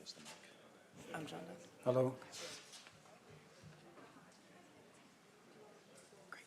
has the mic. I'm John. Hello. Great.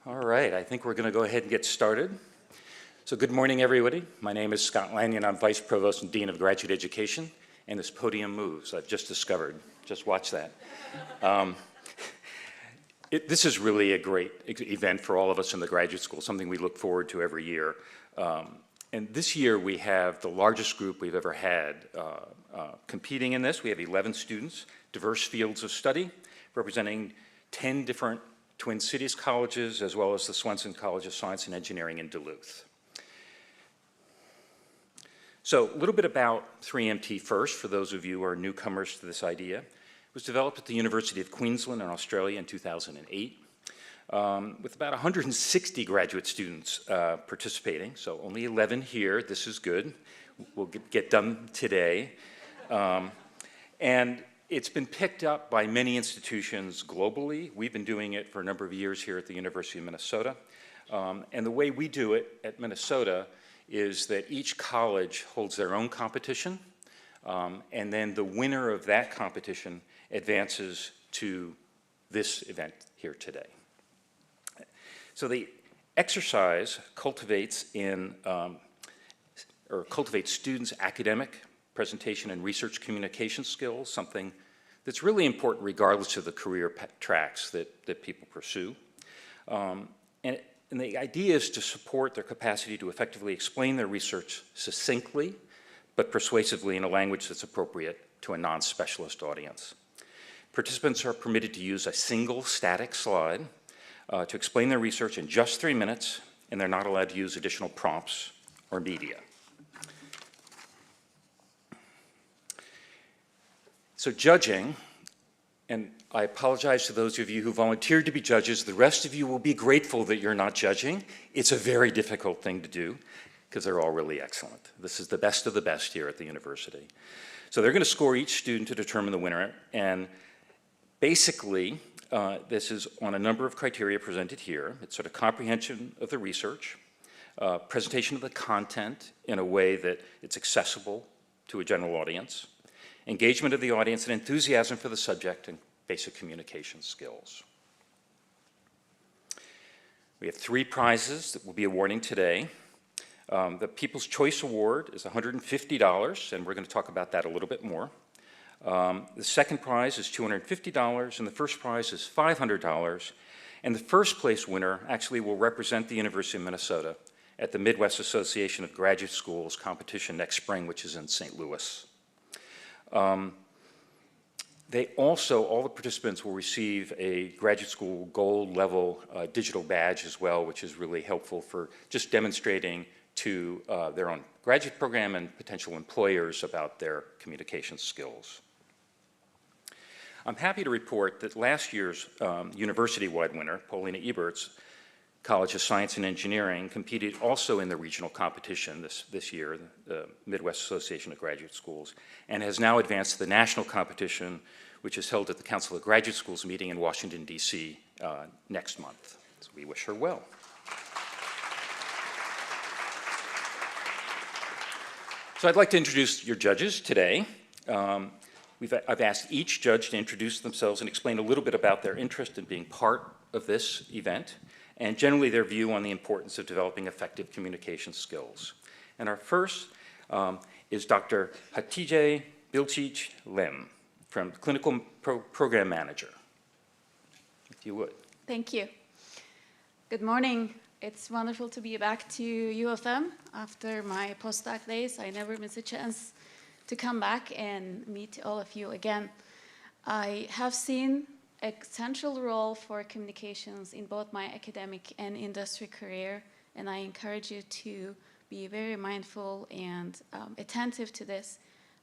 All right, I think we're going to go ahead and get started. So good morning, everybody. My name is Scott Lanyon. I'm Vice Provost and Dean of Graduate Education, and this podium moves. I've just discovered. Just watch that. This is really a great event for all of us in the graduate school, something we look forward to every year. And this year we have the largest group we've ever had competing in this. We have 11 students, diverse fields of study, representing 10 different Twin Cities colleges, as well as the Swenson College of Science and Engineering in Duluth. So a little bit about 3MT first, for those of you who are newcomers to this idea. It was developed at the University of Queensland in Australia in 2008, with about 160 graduate students participating, so only 11 here. This is good. We'll get done today. And it's been picked up by many institutions globally. We've been doing it for a number of years here at the University of Minnesota. And the way we do it at Minnesota is that each college holds their own competition, and then the winner of that competition advances to this event here today. So the exercise cultivates students' academic, presentation, and research communication skills, something that's really important regardless of the career tracks that people pursue. And the idea is to support their capacity to effectively explain their research succinctly, but persuasively in a language that's appropriate to a non-specialist audience. Participants are permitted to use a single static slide to explain their research in just 3 minutes, and they're not allowed to use additional prompts or media. So judging, and I apologize to those of you who volunteered to be judges. The rest of you will be grateful that you're not judging. It's a very difficult thing to do because they're all really excellent. This is the best of the best here at the university. So they're going to score each student to determine the winner. And basically, this is on a number of criteria presented here. It's sort of comprehension of the research, presentation of the content in a way that it's accessible to a general audience, engagement of the audience, and enthusiasm for the subject and basic communication skills. We have 3 prizes that we'll be awarding today. The People's Choice Award is $150, and we're going to talk about that a little bit more. The second prize is $250, and the first prize is $500. And the first place winner actually will represent the University of Minnesota at the Midwest Association of Graduate Schools competition next spring, which is in St. Louis. All the participants will receive a graduate school gold level digital badge as well, which is really helpful for just demonstrating to their own graduate program and potential employers about their communication skills. I'm happy to report that last year's university-wide winner, Paulina Ebert's College of Science and Engineering, competed also in the regional competition this year, the Midwest Association of Graduate Schools, and has now advanced to the national competition, which is held at the Council of Graduate Schools meeting in Washington, D.C. Next month. So we wish her well. So I'd like to introduce your judges today. I've asked each judge to introduce themselves and explain a little bit about their interest in being part of this event, and generally their view on the importance of developing effective communication skills. And our first is Dr. Hatice Bilcic Lim, from Clinical Program Manager, if you would. Thank you. Good morning. It's wonderful to be back to U of M after my postdoc days. I never miss a chance to come back and meet all of you again. I have seen a central role for communications in both my academic and industry career, and I encourage you to be very mindful and attentive to this.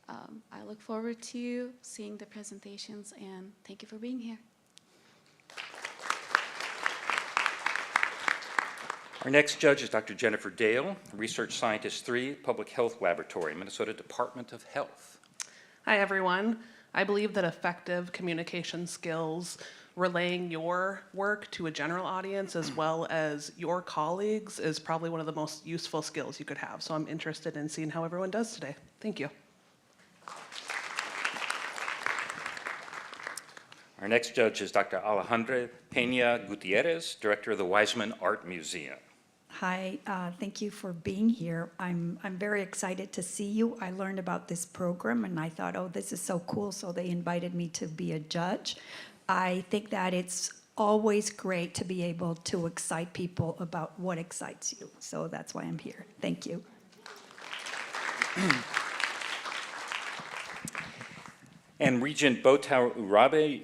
I look forward to seeing the presentations, and thank you for being here. Our next judge is Dr. Jennifer Dale, Research Scientist 3, Public Health Laboratory, Minnesota Department of Health. Hi, everyone. I believe that effective communication skills, relaying your work to a general audience as well as your colleagues, is probably one of the most useful skills you could have. So I'm interested in seeing how everyone does today. Thank you. Our next judge is Dr. Alejandra Peña Gutierrez, Director of the Weizmann Art Museum. Hi, thank you for being here. I'm very excited to see you. I learned about this program and I thought, oh, this is so cool, so they invited me to be a judge. I think that it's always great to be able to excite people about what excites you. So that's why I'm here. Thank you. And Regent Botaur Urabe,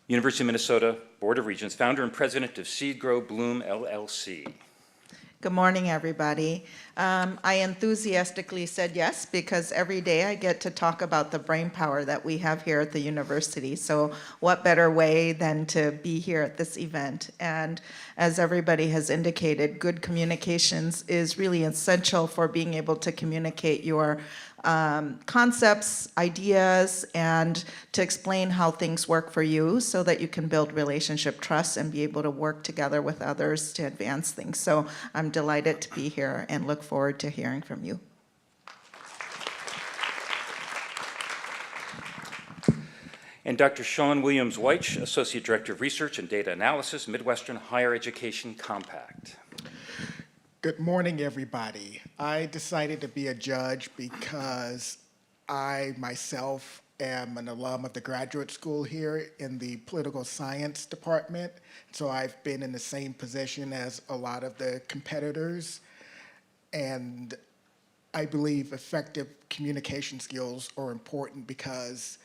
University of Minnesota Board of Regents, founder and president of Seed Grow Bloom LLC. Good morning, everybody. I enthusiastically said yes because every day I get to talk about the brain power that we have here at the university. So what better way than to be here at this event? And as everybody has indicated, good communications is really essential for being able to communicate your concepts, ideas, and to explain how things work for you so that you can build relationship trust and be able to work together with others to advance things. So I'm delighted to be here and look forward to hearing from you. And Dr. Sean Williams-Weich, Associate Director of Research and Data Analysis, Midwestern Higher Education Compact. Good morning, everybody. I decided to be a judge because I myself am an alum of the graduate school here in the political science department. So I've been in the same position as a lot of the competitors. And I believe effective communication skills are important because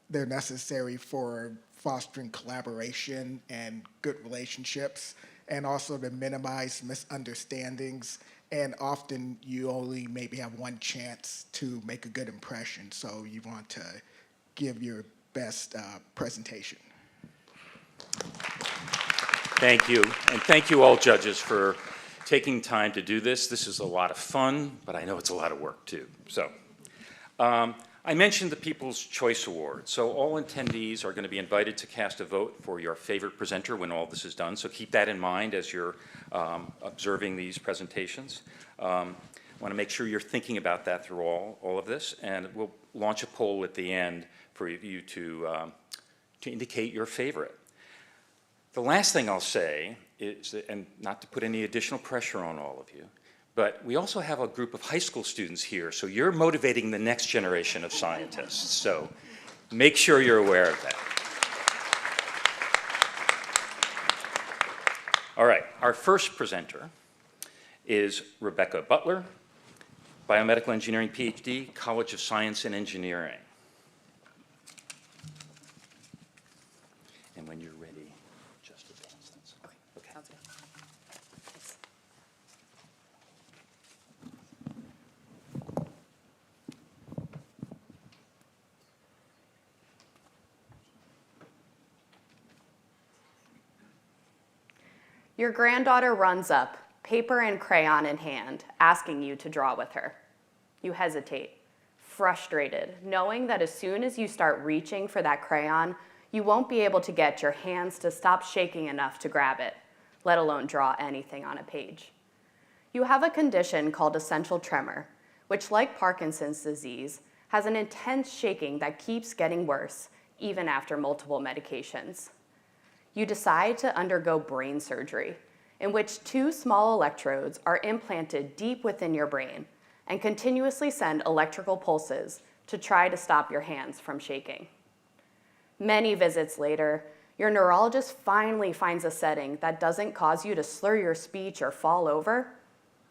they're necessary for fostering collaboration and good relationships, and also to minimize misunderstandings. And often you only maybe have one chance to make a good impression, so you want to give your best presentation. Thank you, and thank you all judges for taking time to do this. This is a lot of fun, but I know it's a lot of work too. So I mentioned the People's Choice Award. So all attendees are going to be invited to cast a vote for your favorite presenter when all this is done. So keep that in mind as you're observing these presentations. I want to make sure you're thinking about that through all of this. And we'll launch a poll at the end for you to indicate your favorite. The last thing I'll say is that, and not to put any additional pressure on all of you, but we also have a group of high school students here, so you're motivating the next generation of scientists. So make sure you're aware of that. All right, our first presenter is Rebecca Butler, Biomedical Engineering PhD, College of Science and Engineering. And when you're ready, just advance that slide. Okay. Your granddaughter runs up, paper and crayon in hand, asking you to draw with her. You hesitate, frustrated, knowing that as soon as you start reaching for that crayon, you won't be able to get your hands to stop shaking enough to grab it, let alone draw anything on a page. You have a condition called essential tremor, which, like Parkinson's disease, has an intense shaking that keeps getting worse, even after multiple medications. You decide to undergo brain surgery, in which 2 small electrodes are implanted deep within your brain and continuously send electrical pulses to try to stop your hands from shaking. Many visits later, your neurologist finally finds a setting that doesn't cause you to slur your speech or fall over,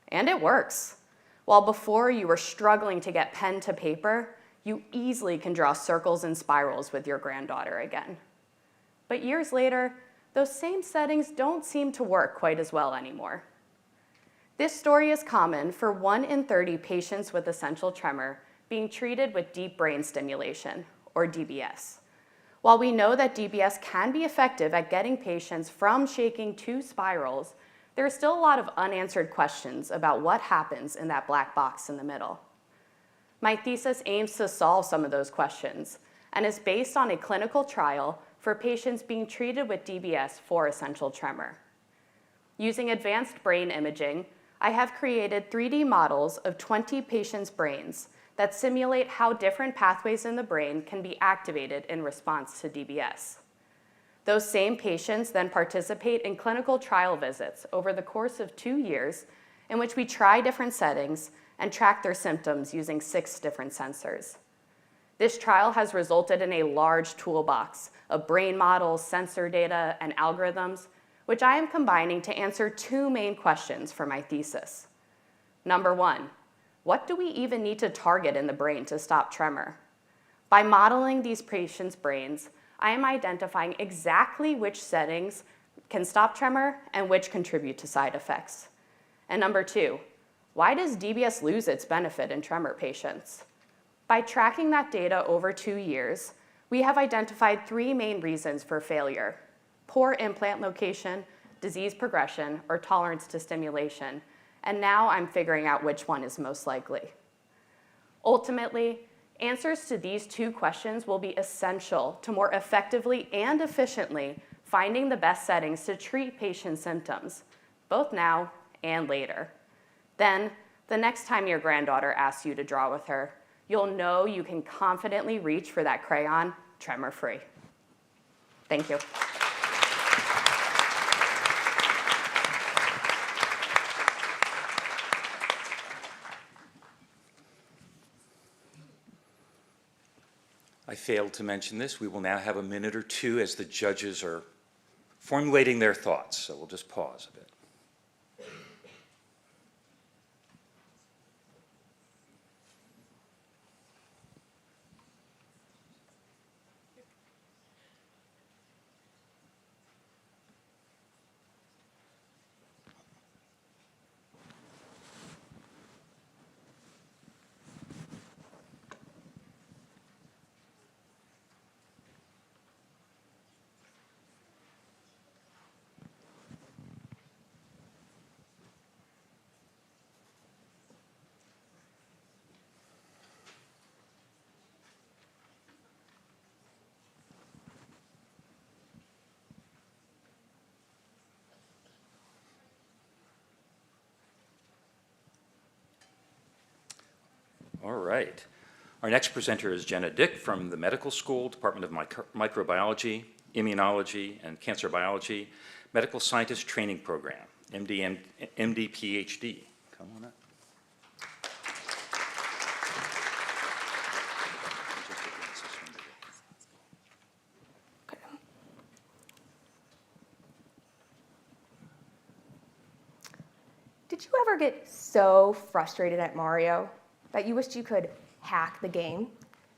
and it works. While before you were struggling to get pen to paper, you easily can draw circles and spirals with your granddaughter again. But years later, those same settings don't seem to work quite as well anymore. This story is common for 1 in 30 patients with essential tremor being treated with deep brain stimulation, or DBS. While we know that DBS can be effective at getting patients from shaking to spirals, there are still a lot of unanswered questions about what happens in that black box in the middle. My thesis aims to solve some of those questions and is based on a clinical trial for patients being treated with DBS for essential tremor. Using advanced brain imaging, I have created 3D models of 20 patients' brains that simulate how different pathways in the brain can be activated in response to DBS. Those same patients then participate in clinical trial visits over the course of 2 years in which we try different settings and track their symptoms using 6 different sensors. This trial has resulted in a large toolbox of brain models, sensor data, and algorithms, which I am combining to answer 2 main questions for my thesis. Number 1, what do we even need to target in the brain to stop tremor? By modeling these patients' brains, I am identifying exactly which settings can stop tremor and which contribute to side effects. And number 2, why does DBS lose its benefit in tremor patients? By tracking that data over 2 years, we have identified 3 main reasons for failure: poor implant location, disease progression, or tolerance to stimulation, and now I'm figuring out which one is most likely. Ultimately, answers to these 2 questions will be essential to more effectively and efficiently finding the best settings to treat patient symptoms, both now and later. Then, the next time your granddaughter asks you to draw with her, you'll know you can confidently reach for that crayon tremor-free. Thank you. I failed to mention this. We will now have a minute or 2 as the judges are formulating their thoughts, so we'll just pause a bit. All right. Our next presenter is Jenna Dick from the Medical School, Department of Microbiology, Immunology, and Cancer Biology, Medical Scientist Training Program, MD, PhD. Come on up. Did you ever get so frustrated at Mario that you wished you could hack the game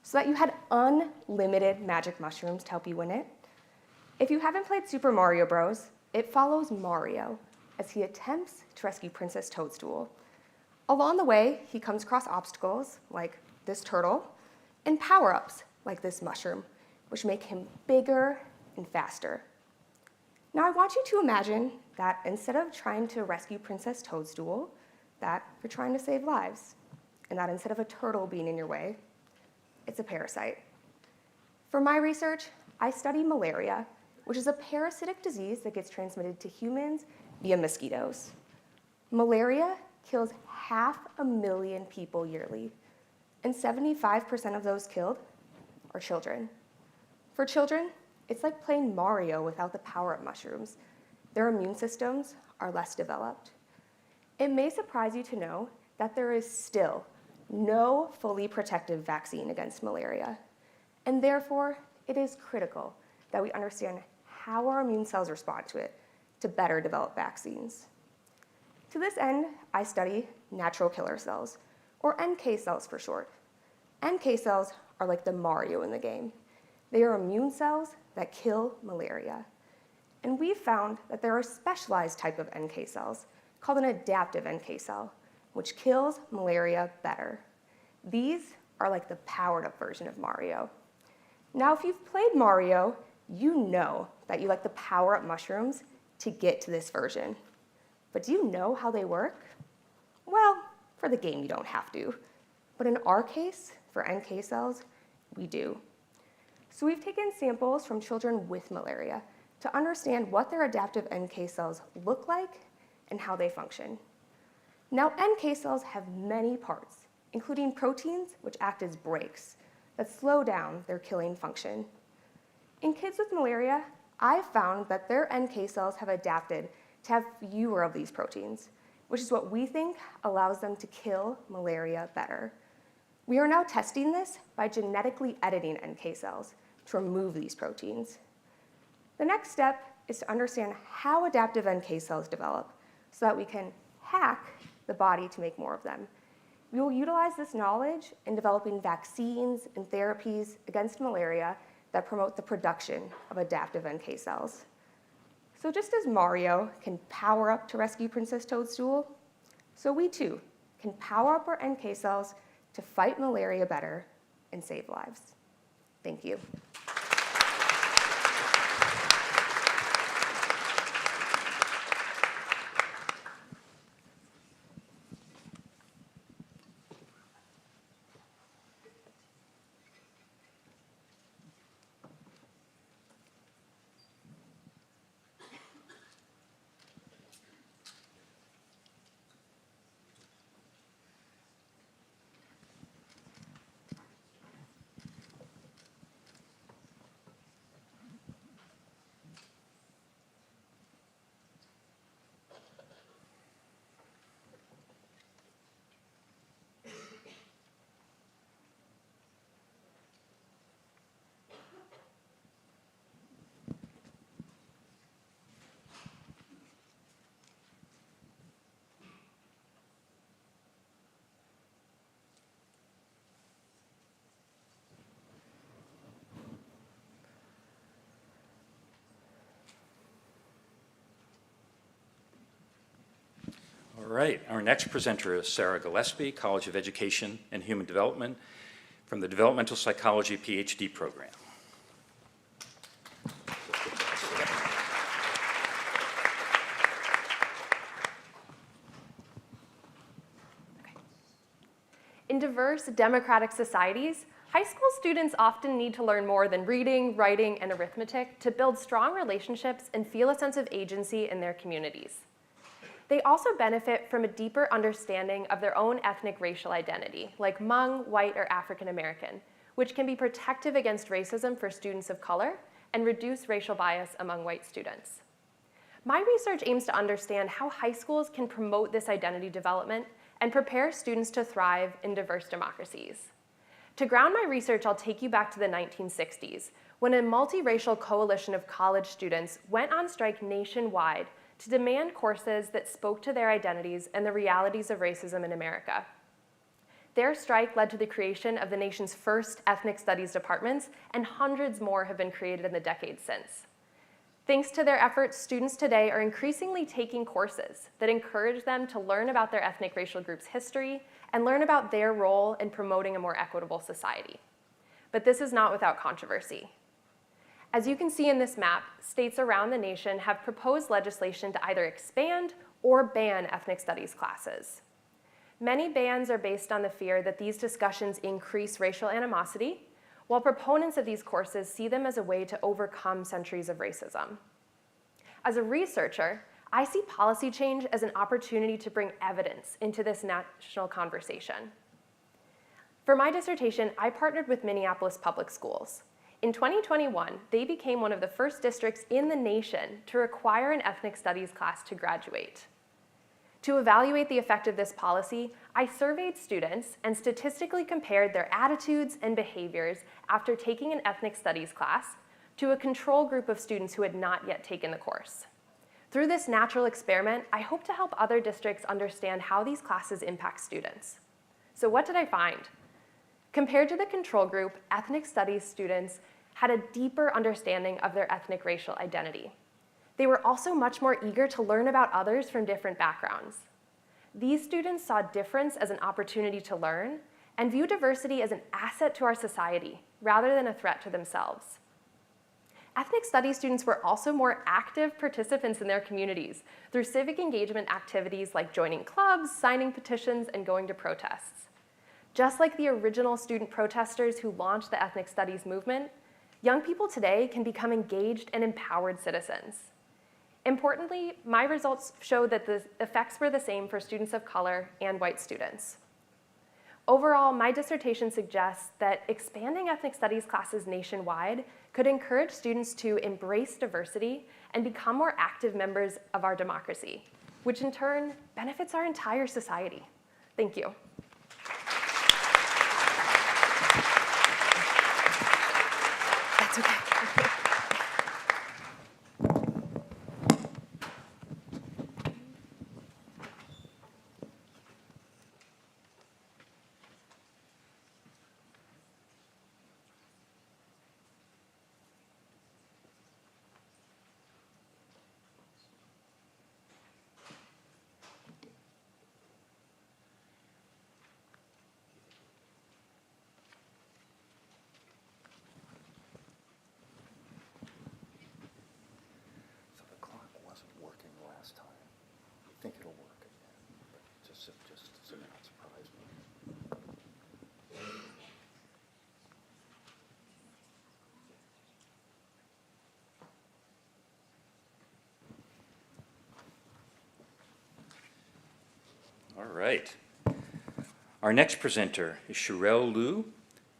so that you had unlimited magic mushrooms to help you win it? If you haven't played Super Mario Bros., it follows Mario as he attempts to rescue Princess Toadstool. Along the way, he comes across obstacles like this turtle and power-ups like this mushroom, which make him bigger and faster. Now I want you to imagine that instead of trying to rescue Princess Toadstool, that you're trying to save lives. And that instead of a turtle being in your way, it's a parasite. For my research, I study malaria, which is a parasitic disease that gets transmitted to humans via mosquitoes. Malaria kills 500,000 people yearly, and 75% of those killed are children. For children, it's like playing Mario without the power-up mushrooms. Their immune systems are less developed. It may surprise you to know that there is still no fully protective vaccine against malaria, and therefore it is critical that we understand how our immune cells respond to it to better develop vaccines. To this end, I study natural killer cells, or NK cells for short. NK cells are like the Mario in the game. They are immune cells that kill malaria. And we've found that there are a specialized type of NK cells called an adaptive NK cell, which kills malaria better. These are like the powered-up version of Mario. Now, if you've played Mario, you know that you like the power-up mushrooms to get to this version. But do you know how they work? Well, for the game, you don't have to. But in our case, for NK cells, we do. So we've taken samples from children with malaria to understand what their adaptive NK cells look like and how they function. Now, NK cells have many parts, including proteins which act as brakes that slow down their killing function. In kids with malaria, I've found that their NK cells have adapted to have fewer of these proteins, which is what we think allows them to kill malaria better. We are now testing this by genetically editing NK cells to remove these proteins. The next step is to understand how adaptive NK cells develop so that we can hack the body to make more of them. We will utilize this knowledge in developing vaccines and therapies against malaria that promote the production of adaptive NK cells. So just as Mario can power up to rescue Princess Toadstool, so we too can power up our NK cells to fight malaria better and save lives. Thank you. All right, our next presenter is Sarah Gillespie, College of Education and Human Development from the Developmental Psychology PhD program. In diverse democratic societies, high school students often need to learn more than reading, writing, and arithmetic to build strong relationships and feel a sense of agency in their communities. they also benefit from a deeper understanding of their own ethnic racial identity, like Hmong, white, or African American, which can be protective against racism for students of color and reduce racial bias among white students. My research aims to understand how high schools can promote this identity development and prepare students to thrive in diverse democracies. To ground my research, I'll take you back to the 1960s, when a multiracial coalition of college students went on strike nationwide to demand courses that spoke to their identities and the realities of racism in America. Their strike led to the creation of the nation's first ethnic studies departments, and hundreds more have been created in the decades since. Thanks to their efforts, students today are increasingly taking courses that encourage them to learn about their ethnic racial group's history and learn about their role in promoting a more equitable society. But this is not without controversy. As you can see in this map, states around the nation have proposed legislation to either expand or ban ethnic studies classes. Many bans are based on the fear that these discussions increase racial animosity, while proponents of these courses see them as a way to overcome centuries of racism. As a researcher, I see policy change as an opportunity to bring evidence into this national conversation. For my dissertation, I partnered with Minneapolis Public Schools. In 2021, they became one of the first districts in the nation to require an ethnic studies class to graduate. To evaluate the effect of this policy, I surveyed students and statistically compared their attitudes and behaviors after taking an ethnic studies class to a control group of students who had not yet taken the course. Through this natural experiment, I hope to help other districts understand how these classes impact students. So what did I find? Compared to the control group, ethnic studies students had a deeper understanding of their ethnic racial identity. They were also much more eager to learn about others from different backgrounds. These students saw difference as an opportunity to learn and view diversity as an asset to our society rather than a threat to themselves. Ethnic studies students were also more active participants in their communities through civic engagement activities like joining clubs, signing petitions, and going to protests. Just like the original student protesters who launched the ethnic studies movement, young people today can become engaged and empowered citizens. Importantly, my results show that the effects were the same for students of color and white students. Overall, my dissertation suggests that expanding ethnic studies classes nationwide could encourage students to embrace diversity and become more active members of our democracy, which in turn benefits our entire society. Thank you. That's okay. So the clock wasn't working last time. I think it'll work again, but just so you're not surprised. All right. Our next presenter is Sherelle Liu,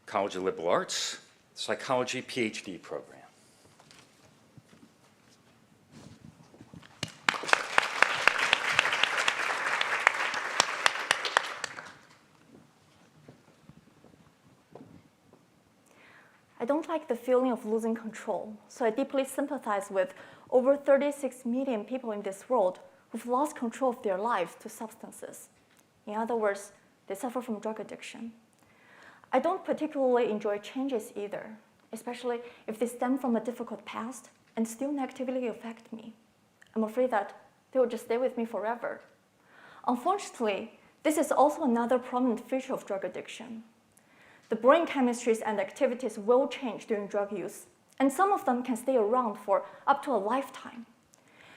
College of Liberal Arts, Psychology PhD program. I don't like the feeling of losing control, so I deeply sympathize with over 36 million people in this world who've lost control of their lives to substances. In other words, they suffer from drug addiction. I don't particularly enjoy changes either, especially if they stem from a difficult past and still negatively affect me. I'm afraid that they will just stay with me forever. Unfortunately, this is also another prominent feature of drug addiction. The brain chemistries and activities will change during drug use, and some of them can stay around for up to a lifetime.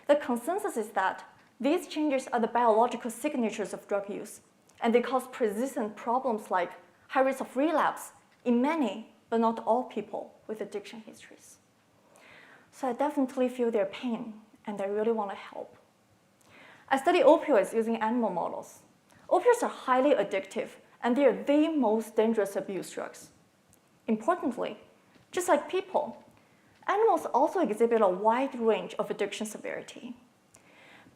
The consensus is that these changes are the biological signatures of drug use, and they cause persistent problems like high risk of relapse in many, but not all people with addiction histories. So I definitely feel their pain, and I really want to help. I study opioids using animal models. Opioids are highly addictive, and they are the most dangerous abuse drugs. Importantly, just like people, animals also exhibit a wide range of addiction severity.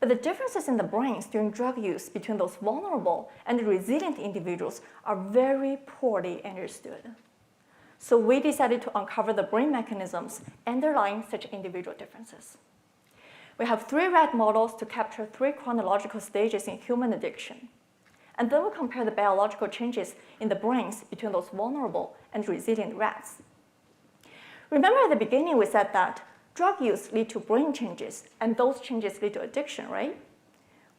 But the differences in the brains during drug use between those vulnerable and resilient individuals are very poorly understood. So we decided to uncover the brain mechanisms underlying such individual differences. We have 3 rat models to capture 3 chronological stages in human addiction. And then we compare the biological changes in the brains between those vulnerable and resilient rats. Remember at the beginning we said that drug use leads to brain changes, and those changes lead to addiction, right?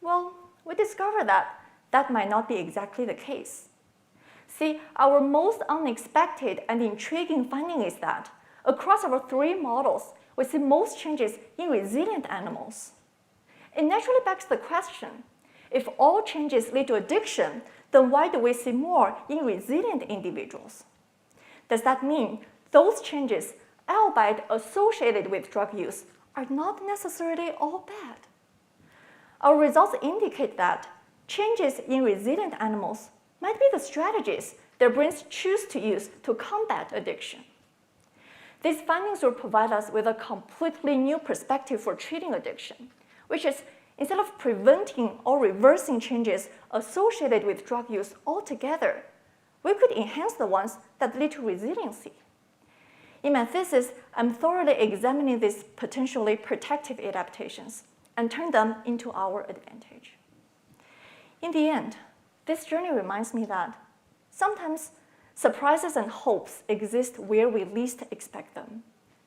Well, we discovered that that might not be exactly the case. See, our most unexpected and intriguing finding is that across our 3 models, we see most changes in resilient animals. It naturally begs the question, if all changes lead to addiction, then why do we see more in resilient individuals? Does that mean those changes, albeit associated with drug use, are not necessarily all bad? Our results indicate that changes in resilient animals might be the strategies their brains choose to use to combat addiction. These findings will provide us with a completely new perspective for treating addiction, which is instead of preventing or reversing changes associated with drug use altogether, we could enhance the ones that lead to resiliency. In my thesis, I'm thoroughly examining these potentially protective adaptations and turn them into our advantage. In the end, this journey reminds me that sometimes surprises and hopes exist where we least expect them,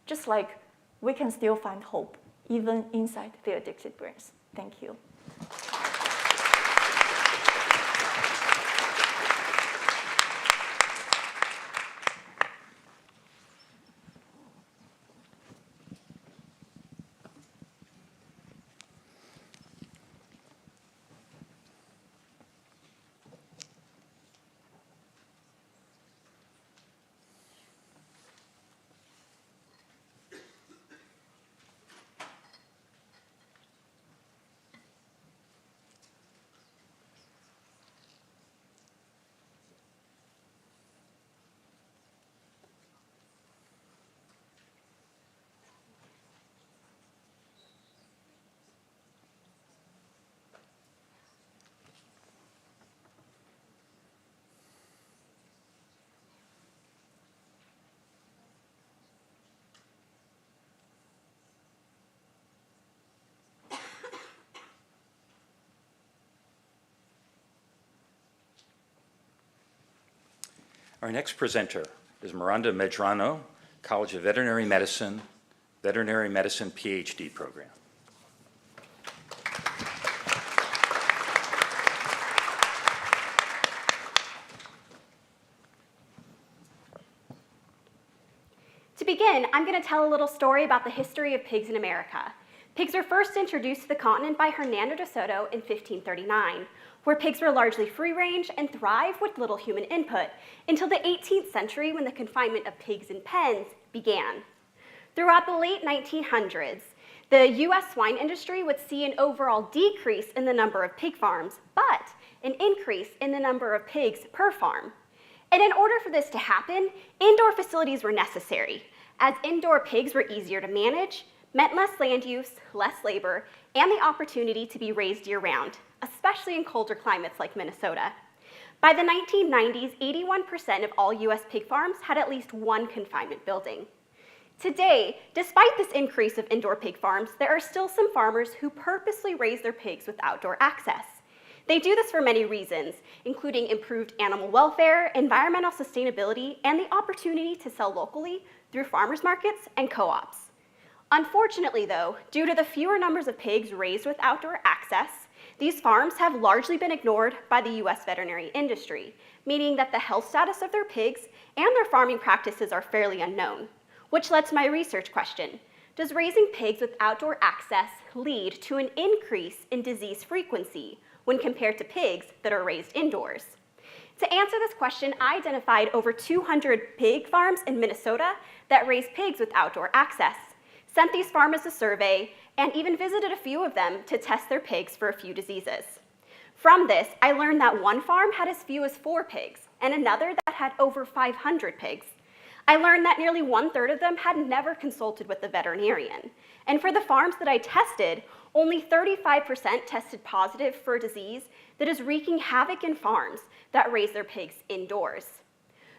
just like we can still find hope even inside the addicted brains. Thank you. Our next presenter is Miranda Medrano, College of Veterinary Medicine PhD program. To begin, I'm going to tell a little story about the history of pigs in America. Pigs were first introduced to the continent by Hernando de Soto in 1539, where pigs were largely free-range and thrived with little human input, until the 18th century when the confinement of pigs in pens began. Throughout the late 1900s, the US swine industry would see an overall decrease in the number of pig farms, but an increase in the number of pigs per farm. And in order for this to happen, indoor facilities were necessary, as indoor pigs were easier to manage, meant less land use, less labor, and the opportunity to be raised year-round, especially in colder climates like Minnesota. By the 1990s, 81% of all US pig farms had at least one confinement building. Today, despite this increase of indoor pig farms, there are still some farmers who purposely raise their pigs with outdoor access. They do this for many reasons, including improved animal welfare, environmental sustainability, and the opportunity to sell locally through farmers markets and co-ops. Unfortunately, though, due to the fewer numbers of pigs raised with outdoor access, these farms have largely been ignored by the US veterinary industry, meaning that the health status of their pigs and their farming practices are fairly unknown. Which led to my research question: does raising pigs with outdoor access lead to an increase in disease frequency when compared to pigs that are raised indoors? To answer this question, I identified over 200 pig farms in Minnesota that raise pigs with outdoor access, sent these farmers a survey, and even visited a few of them to test their pigs for a few diseases. From this, I learned that one farm had as few as 4 pigs, and another that had over 500 pigs. I learned that nearly 1/3 of them had never consulted with the veterinarian. And for the farms that I tested, only 35% tested positive for a disease that is wreaking havoc in farms that raise their pigs indoors.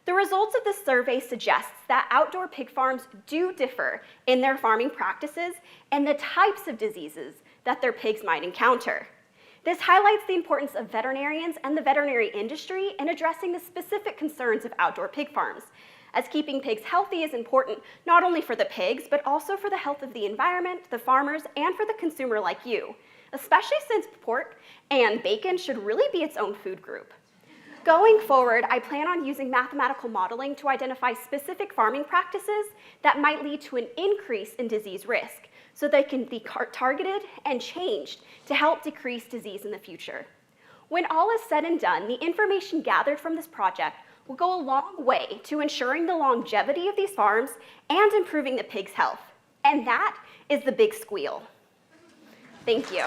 The results of this survey suggests that outdoor pig farms do differ in their farming practices and the types of diseases that their pigs might encounter. This highlights the importance of veterinarians and the veterinary industry in addressing the specific concerns of outdoor pig farms, as keeping pigs healthy is important not only for the pigs, but also for the health of the environment, the farmers, and for the consumer like you, especially since pork and bacon should really be its own food group. Going forward, I plan on using mathematical modeling to identify specific farming practices that might lead to an increase in disease risk, so they can be targeted and changed to help decrease disease in the future. When all is said and done, the information gathered from this project will go a long way to ensuring the longevity of these farms and improving the pigs' health. And that is the big squeal. Thank you.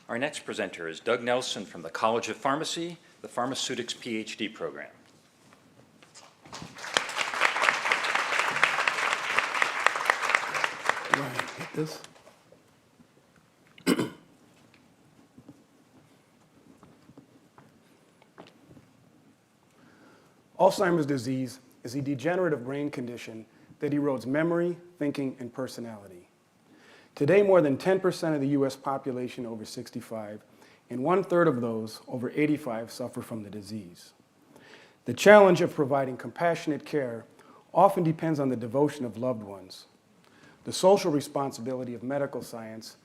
Our next presenter is Doug Nelson from the College of Pharmacy, the Pharmaceutics PhD program. Hit this. Alzheimer's disease is a degenerative brain condition that erodes memory, thinking, and personality. Today, more than 10% of the US population over 65, and 1/3 of those over 85 suffer from the disease. The challenge of providing compassionate care often depends on the devotion of loved ones. The social responsibility of medical science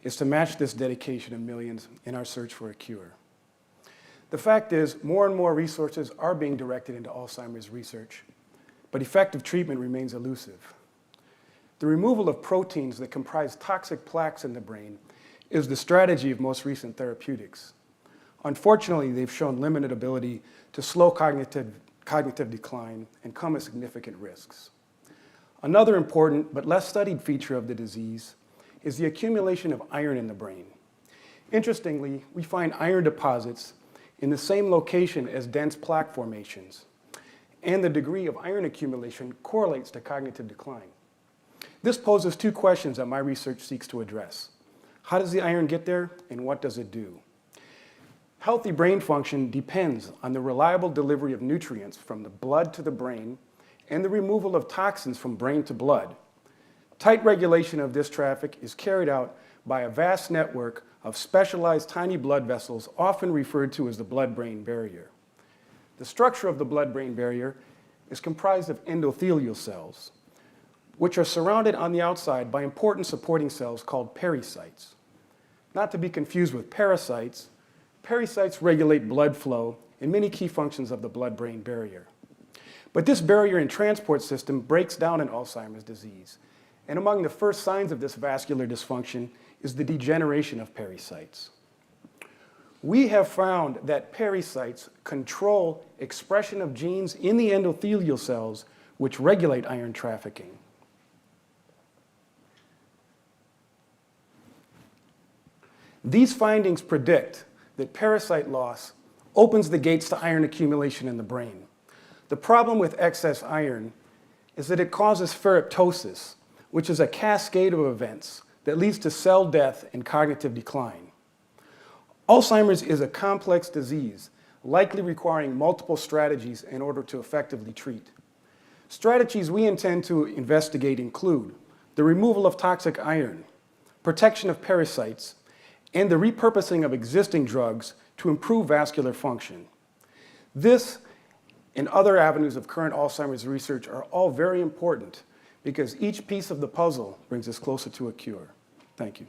is to match this dedication of millions in our search for a cure. The fact is, more and more resources are being directed into Alzheimer's research, but effective treatment remains elusive. The removal of proteins that comprise toxic plaques in the brain is the strategy of most recent therapeutics. Unfortunately, they've shown limited ability to slow cognitive decline and come with significant risks. Another important but less studied feature of the disease is the accumulation of iron in the brain. Interestingly, we find iron deposits in the same location as dense plaque formations, and the degree of iron accumulation correlates to cognitive decline. This poses 2 questions that my research seeks to address. How does the iron get there, and what does it do? Healthy brain function depends on the reliable delivery of nutrients from the blood to the brain and the removal of toxins from brain to blood. Tight regulation of this traffic is carried out by a vast network of specialized tiny blood vessels, often referred to as the blood-brain barrier. The structure of the blood-brain barrier is comprised of endothelial cells, which are surrounded on the outside by important supporting cells called pericytes. Not to be confused with parasites, pericytes regulate blood flow and many key functions of the blood-brain barrier. But this barrier and transport system breaks down in Alzheimer's disease, and among the first signs of this vascular dysfunction is the degeneration of pericytes. We have found that pericytes control expression of genes in the endothelial cells which regulate iron trafficking. These findings predict that pericyte loss opens the gates to iron accumulation in the brain. The problem with excess iron is that it causes ferroptosis, which is a cascade of events that leads to cell death and cognitive decline. Alzheimer's is a complex disease, likely requiring multiple strategies in order to effectively treat. Strategies we intend to investigate include the removal of toxic iron, protection of parasites, and the repurposing of existing drugs to improve vascular function. This and other avenues of current Alzheimer's research are all very important because each piece of the puzzle brings us closer to a cure. Thank you.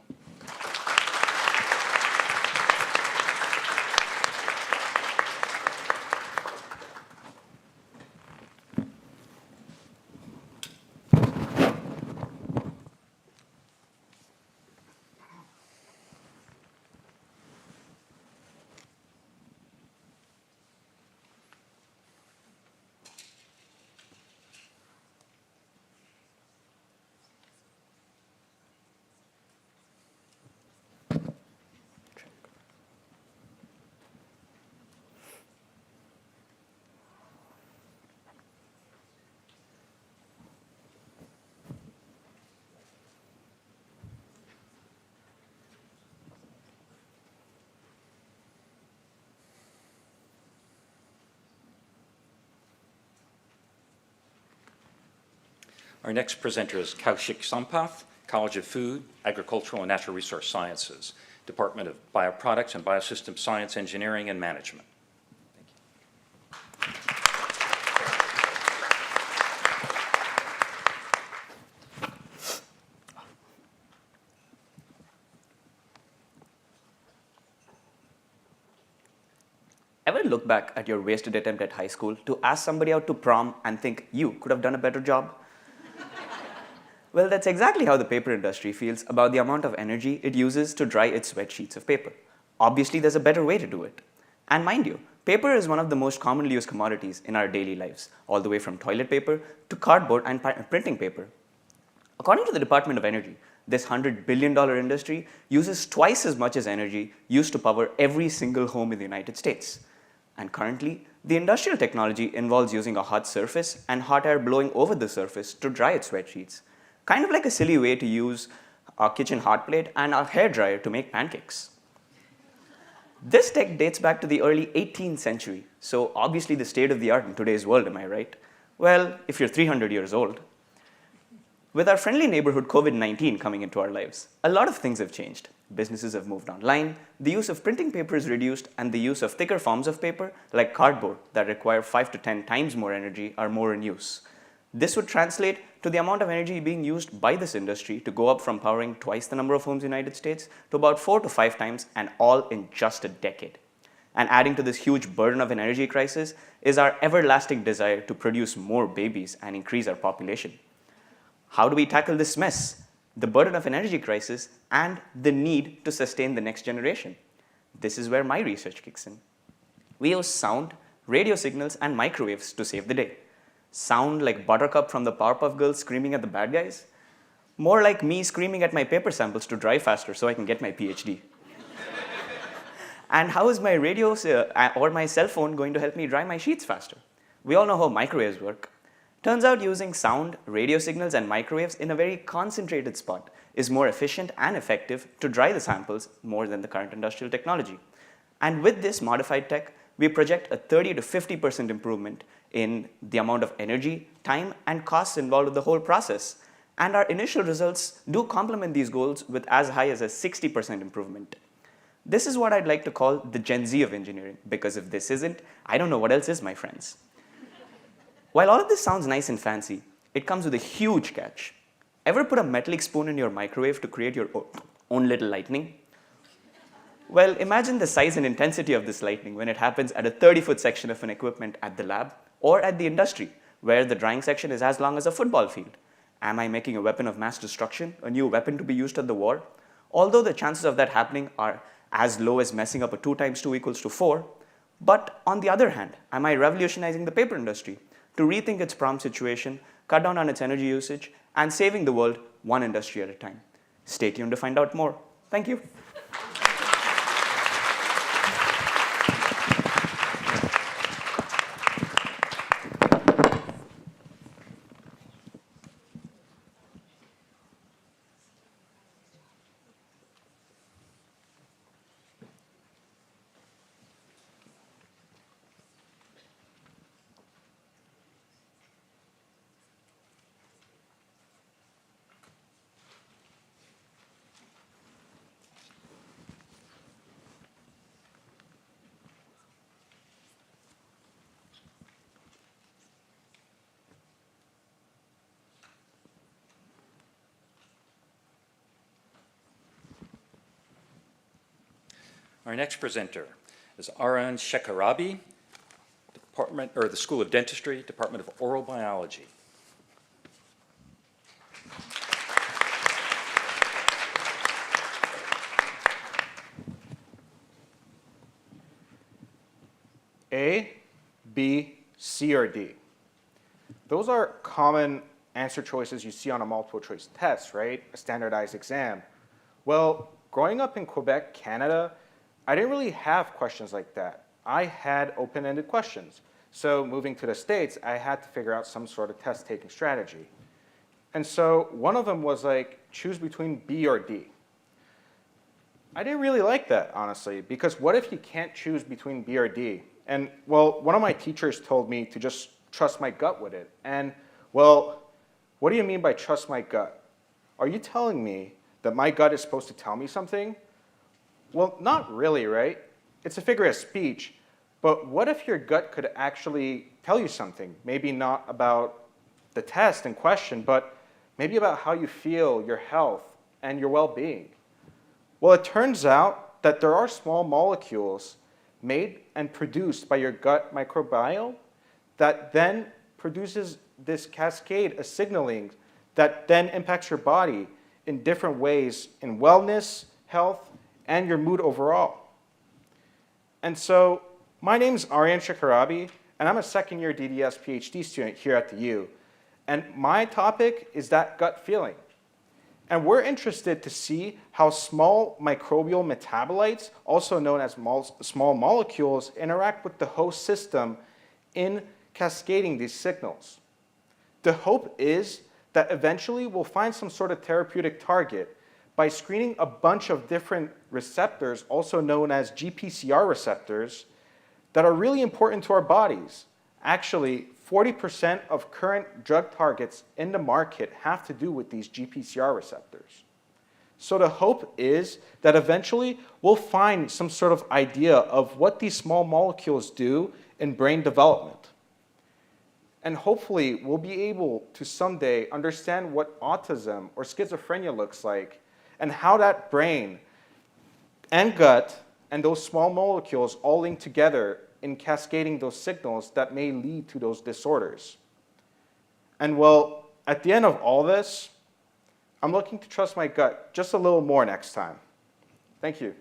Our next presenter is Kaushik Sampath, College of Food, Agricultural and Natural Resource Sciences, Department of Bioproducts and Biosystem Science, Engineering and Management. Ever look back at your wasted attempt at high school to ask somebody out to prom and think you could have done a better job? Well, that's exactly how the paper industry feels about the amount of energy it uses to dry its wet sheets of paper. Obviously, there's a better way to do it. And mind you, paper is one of the most commonly used commodities in our daily lives, all the way from toilet paper to cardboard and printing paper. According to the Department of Energy, this $100 billion industry uses twice as much as energy used to power every single home in the United States. And currently, the industrial technology involves using a hot surface and hot air blowing over the surface to dry its wet sheets. Kind of like a silly way to use a kitchen hot plate and a hairdryer to make pancakes. This tech dates back to the early 18th century, so obviously the state of the art in today's world, am I right? Well, if you're 300 years old. With our friendly neighborhood COVID-19 coming into our lives, a lot of things have changed. Businesses have moved online, the use of printing paper is reduced, and the use of thicker forms of paper, like cardboard, that require 5 to 10 times more energy are more in use. This would translate to the amount of energy being used by this industry to go up from powering twice the number of homes in the United States to about 4 to 5 times, and all in just a decade. And adding to this huge burden of an energy crisis is our everlasting desire to produce more babies and increase our population. How do we tackle this mess? The burden of an energy crisis and the need to sustain the next generation. This is where my research kicks in. We use sound, radio signals, and microwaves to save the day. Sound like Buttercup from the Powerpuff Girls screaming at the bad guys? More like me screaming at my paper samples to dry faster so I can get my PhD. And how is my radio or my cell phone going to help me dry my sheets faster? We all know how microwaves work. Turns out using sound, radio signals, and microwaves in a very concentrated spot is more efficient and effective to dry the samples more than the current industrial technology. And with this modified tech, we project a 30 to 50% improvement in the amount of energy, time, and costs involved with the whole process. And our initial results do complement these goals with as high as a 60% improvement. This is what I'd like to call the Gen Z of engineering, because if this isn't, I don't know what else is, my friends. While all of this sounds nice and fancy, it comes with a huge catch. Ever put a metallic spoon in your microwave to create your own little lightning? Well, imagine the size and intensity of this lightning when it happens at a 30-foot section of an equipment at the lab or at the industry, where the drying section is as long as a football field. Am I making a weapon of mass destruction, a new weapon to be used at the war? Although the chances of that happening are as low as messing up a 2 times 2 equals to 4, but on the other hand, am I revolutionizing the paper industry to rethink its prom situation, cut down on its energy usage, and saving the world one industry at a time? Stay tuned to find out more. Thank you. Our next presenter is Arun Shekharabi, the School of Dentistry, Department of Oral Biology. A, B, C, or D? Those are common answer choices you see on a multiple choice test, right? A standardized exam. Well, growing up in Quebec, Canada, I didn't really have questions like that. I had open-ended questions. So moving to the States, I had to figure out some sort of test-taking strategy. And so one of them was like, choose between B or D. I didn't really like that, honestly, because what if you can't choose between B or D? And, well, one of my teachers told me to just trust my gut with it. And, well, what do you mean by trust my gut? Are you telling me that my gut is supposed to tell me something? Well, not really, right? It's a figure of speech. But what if your gut could actually tell you something? Maybe not about the test in question, but maybe about how you feel, your health, and your well-being. Well, it turns out that there are small molecules made and produced by your gut microbiome that then produces this cascade of signaling that then impacts your body in different ways in wellness, health, and your mood overall. And so my name is Aryan Shekharabi, and I'm a second-year DDS PhD student here at the U. And my topic is that gut feeling. And we're interested to see how small microbial metabolites, also known as small molecules, interact with the host system in cascading these signals. The hope is that eventually we'll find some sort of therapeutic target by screening a bunch of different receptors, also known as GPCR receptors, that are really important to our bodies. Actually, 40% of current drug targets in the market have to do with these GPCR receptors. So the hope is that eventually we'll find some sort of idea of what these small molecules do in brain development. And hopefully we'll be able to someday understand what autism or schizophrenia looks like and how that brain and gut and those small molecules all link together in cascading those signals that may lead to those disorders. And well, at the end of all this, I'm looking to trust my gut just a little more next time. Thank you.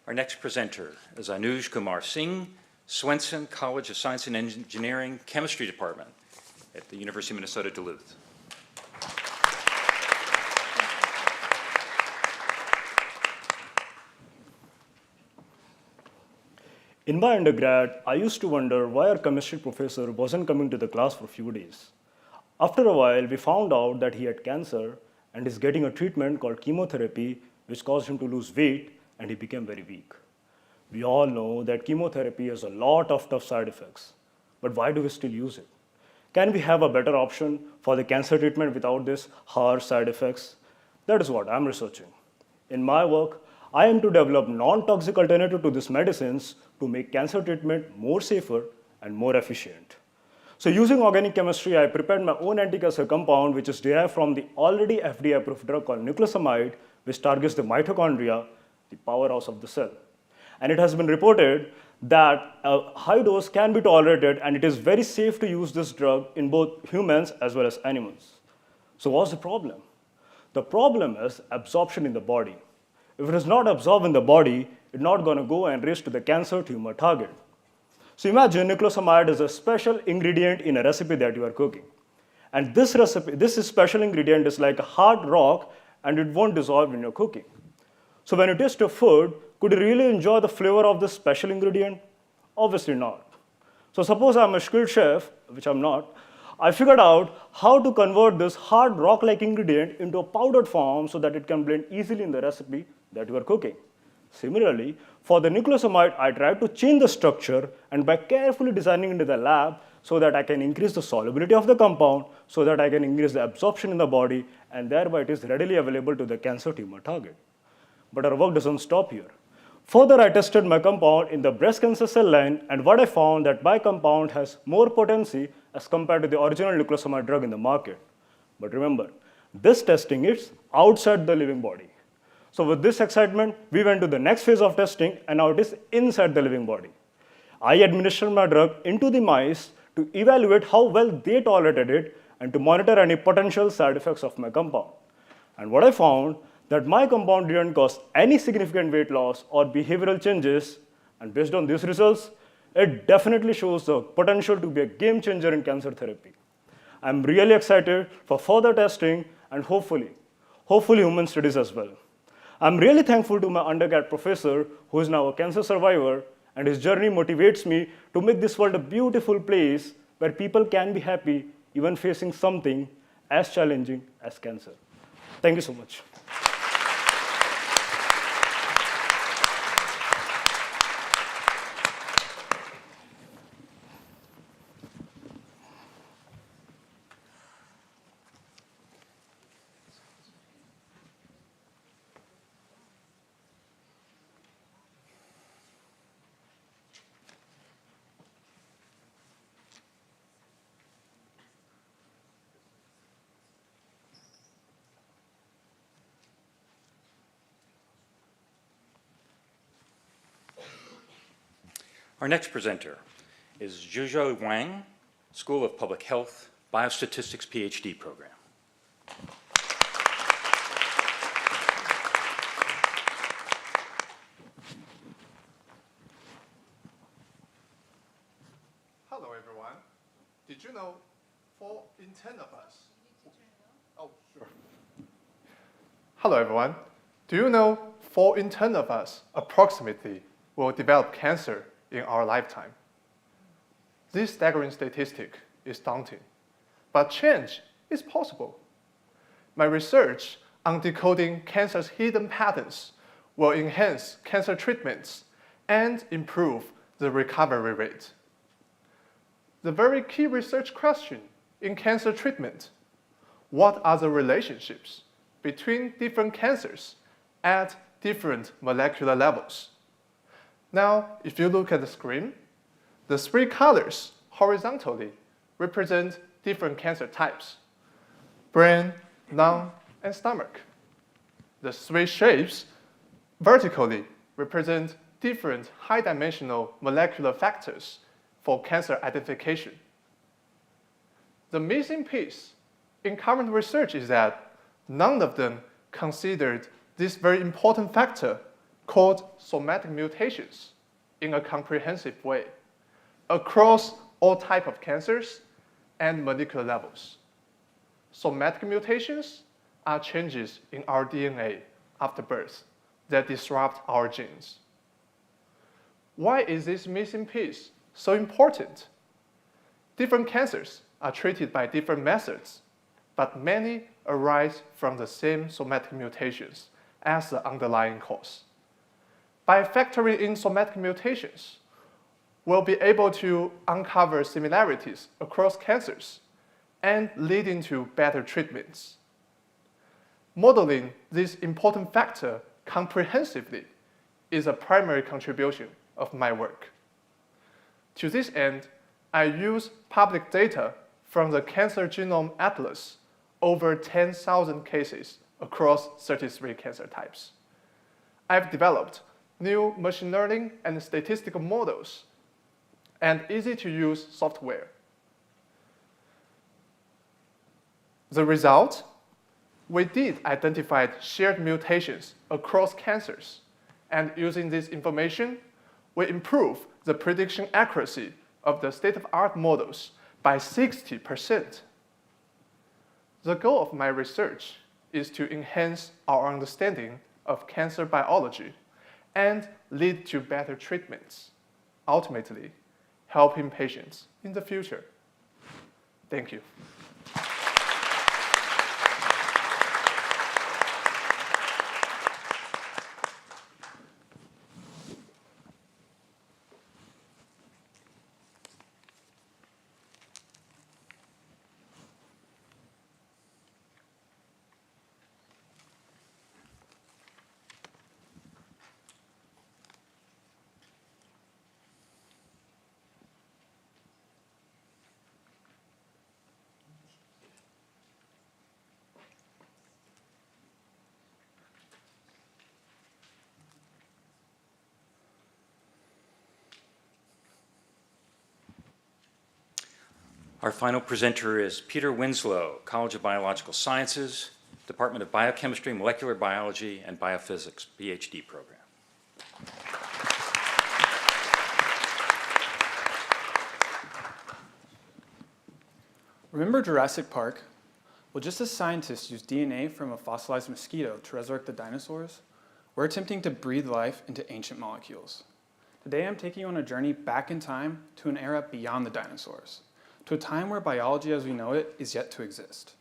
Our next presenter is Anuj Kumar Singh, Swenson College of Science and Engineering, Chemistry Department at the University of Minnesota, Duluth. In my undergrad, I used to wonder why our chemistry professor wasn't coming to the class for a few days. After a while, we found out that he had cancer and is getting a treatment called chemotherapy, which caused him to lose weight, and he became very weak. We all know that chemotherapy has a lot of tough side effects, but why do we still use it? Can we have a better option for the cancer treatment without this harsh side effects? That is what I'm researching. In my work, I aim to develop non-toxic alternative to these medicines to make cancer treatment more safer and more efficient. So using organic chemistry, I prepared my own anti-cancer compound, which is derived from the already FDA-approved drug called nucleosamide, which targets the mitochondria, the powerhouse of the cell. And it has been reported that a high dose can be tolerated, and it is very safe to use this drug in both humans as well as animals. So what's the problem? The problem is absorption in the body. If it is not absorbed in the body, it's not going to go and reach to the cancer tumor target. So imagine nucleosamide is a special ingredient in a recipe that you are cooking. And this special ingredient is like a hard rock, and it won't dissolve when you're cooking. So when you taste your food, could you really enjoy the flavor of this special ingredient? Obviously not. So suppose I'm a skilled chef, which I'm not. I figured out how to convert this hard rock-like ingredient into a powdered form so that it can blend easily in the recipe that you are cooking. Similarly, for the nucleosamide, I tried to change the structure and by carefully designing it in the lab so that I can increase the solubility of the compound, so that I can increase the absorption in the body, and thereby it is readily available to the cancer tumor target. But our work doesn't stop here. Further, I tested my compound in the breast cancer cell line, and what I found that my compound has more potency as compared to the original nucleosamide drug in the market. But remember, this testing is outside the living body. So with this excitement, we went to the next phase of testing, and now it is inside the living body. I administered my drug into the mice to evaluate how well they tolerated it and to monitor any potential side effects of my compound. And what I found that my compound didn't cause any significant weight loss or behavioral changes, and based on these results, it definitely shows the potential to be a game changer in cancer therapy. I'm really excited for further testing and hopefully human studies as well. I'm really thankful to my undergrad professor, who is now a cancer survivor, and his journey motivates me to make this world a beautiful place where people can be happy even facing something as challenging as cancer. Thank you so much. Our next presenter is Zhuzhou Wang, School of Public Health, Biostatistics PhD program. Hello, everyone. Did you know 4 in 10 of us? Oh, sure. Hello, everyone. Do you know 4 in 10 of us approximately will develop cancer in our lifetime? This staggering statistic is daunting, but change is possible. My research on decoding cancer's hidden patterns will enhance cancer treatments and improve the recovery rate. The very key research question in cancer treatment: what are the relationships between different cancers at different molecular levels? Now, if you look at the screen, the 3 colors horizontally represent different cancer types: brain, lung, and stomach. The 3 shapes vertically represent different high-dimensional molecular factors for cancer identification. The missing piece in current research is that none of them considered this very important factor called somatic mutations in a comprehensive way across all types of cancers and molecular levels. Somatic mutations are changes in our DNA after birth that disrupt our genes. Why is this missing piece so important? Different cancers are treated by different methods, but many arise from the same somatic mutations as the underlying cause. By factoring in somatic mutations, we'll be able to uncover similarities across cancers and leading to better treatments. Modeling this important factor comprehensively is a primary contribution of my work. To this end, I use public data from the Cancer Genome Atlas, over 10,000 cases across 33 cancer types. I've developed new machine learning and statistical models and easy-to-use software. The result? We did identify shared mutations across cancers, and using this information, we improve the prediction accuracy of the state-of-art models by 60%. The goal of my research is to enhance our understanding of cancer biology and lead to better treatments, ultimately helping patients in the future. Thank you. Our final presenter is Peter Winslow, College of Biological Sciences, Department of Biochemistry, Molecular Biology, and Biophysics, PhD program. Remember Jurassic Park? Well, just as scientists use DNA from a fossilized mosquito to resurrect the dinosaurs, we're attempting to breathe life into ancient molecules. Today, I'm taking you on a journey back in time to an era beyond the dinosaurs, to a time where biology as we know it is yet to exist.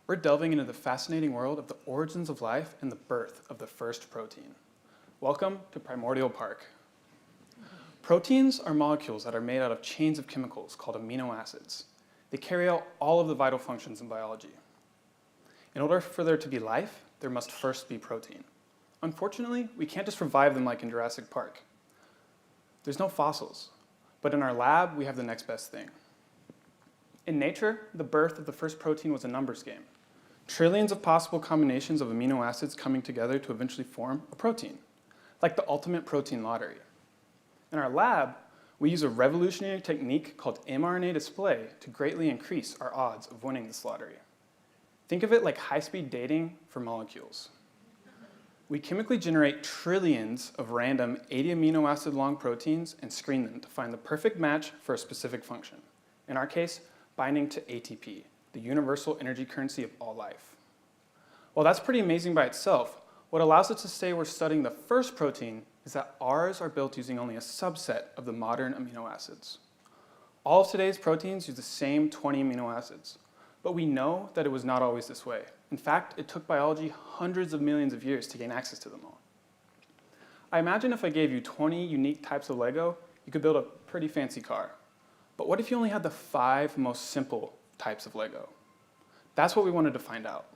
We're delving into the fascinating world of the origins of life and the birth of the first protein. Welcome to Primordial Park. Proteins are molecules that are made out of chains of chemicals called amino acids. They carry out all of the vital functions in biology. In order for there to be life, there must first be protein. Unfortunately, we can't just revive them like in Jurassic Park. There's no fossils, but in our lab, we have the next best thing. In nature, the birth of the first protein was a numbers game. Trillions of possible combinations of amino acids coming together to eventually form a protein, like the ultimate protein lottery. In our lab, we use a revolutionary technique called mRNA display to greatly increase our odds of winning this lottery. Think of it like high-speed dating for molecules. We chemically generate trillions of random 80 amino acid long proteins and screen them to find the perfect match for a specific function. In our case, binding to ATP, the universal energy currency of all life. While that's pretty amazing by itself, what allows us to say we're studying the first protein is that ours are built using only a subset of the modern amino acids. All of today's proteins use the same 20 amino acids, but we know that it was not always this way. In fact, it took biology hundreds of millions of years to gain access to them all. I imagine if I gave you 20 unique types of Lego, you could build a pretty fancy car. But what if you only had the 5 most simple types of Lego? That's what we wanted to find out.